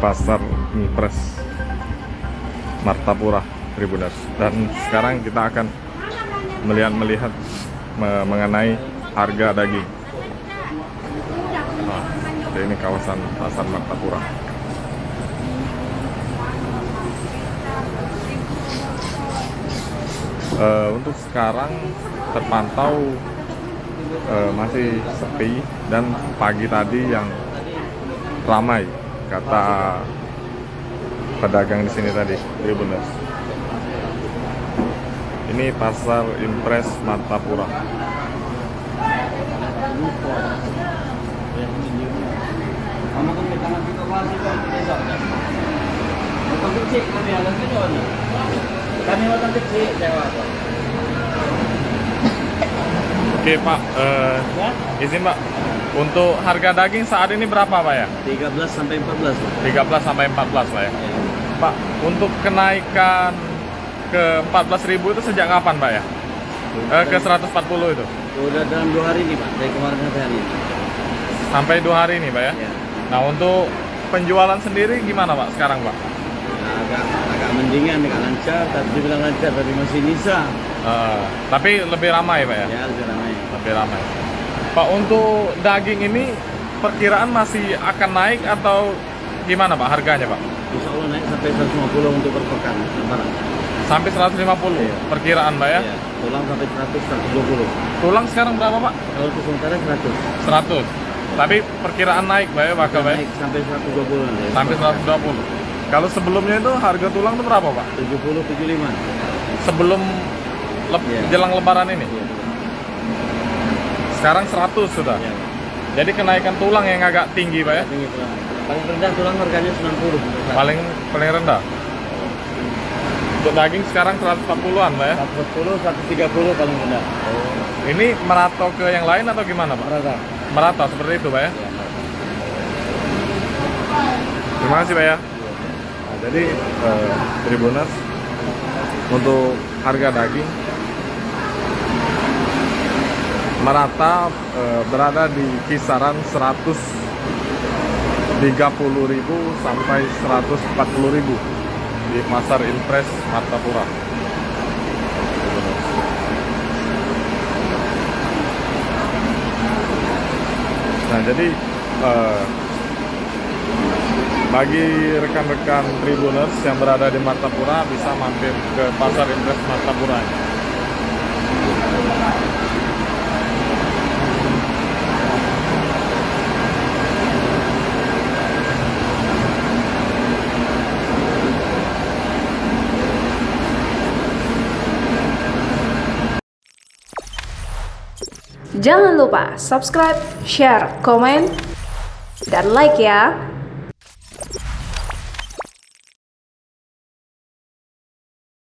Pasar Impres Martapura Tribuners, dan sekarang kita akan melihat mengenai harga daging. Nah, ini kawasan Pasar Martapura. Untuk sekarang terpantau masih sepi, dan pagi tadi yang ramai kata pedagang di sini tadi, Tribuners. Ini Pasar Impres Martapura. Oke Pak, izin Pak, untuk harga daging saat ini berapa Pak ya? 13 sampai 14. 13 sampai 14 Pak ya. Pak, untuk kenaikan ke 14.000 itu sejak kapan Pak ya? Ke 140 itu? Udah dalam 2 hari nih Pak, dari kemarin sampai hari ini. Sampai 2 hari nih Pak ya? Ya. Nah, untuk penjualan sendiri gimana Pak sekarang Pak? Nah, agak mendingan, agak lancar, tapi dibilang lancar, tapi masih bisa. Tapi lebih ramai Pak ya? Ya, lebih ramai. Lebih ramai. Pak, untuk daging ini perkiraan masih akan naik atau gimana Pak harganya Pak? Insya Allah naik sampai 150 untuk per pekan lebaran. Sampai 150 Iya. perkiraan Pak ya? Ya, tulang sampai 100, 120. Tulang sekarang berapa Pak? Kalau untuk sementara 100. 100. Tapi perkiraan naik Pak ya, bakal Pak ya? Naik sampai 120 nanti. Sampai 120. Kalau sebelumnya itu harga tulang itu berapa Pak? 70, 75. Sebelum Iya. jelang lebaran ini? Iya. Sekarang 100 sudah. Ya. Jadi kenaikan tulang yang agak tinggi Pak ya? Tinggi tulang. Paling rendah tulang harganya 90. Paling rendah. Untuk daging sekarang 140-an Pak ya? 140, 130 paling rendah. Ini merata ke yang lain atau gimana Pak? Rata. Merata seperti itu Pak ya? Terima kasih Pak ya. Nah, jadi Tribuners, untuk harga daging merata berada di kisaran 130.000 sampai 140.000 di Pasar Impres Martapura. Nah, jadi bagi rekan-rekan Tribuners yang berada di Martapura bisa mampir ke Pasar Impres Martapura. Jangan lupa subscribe, share, komen, dan like ya.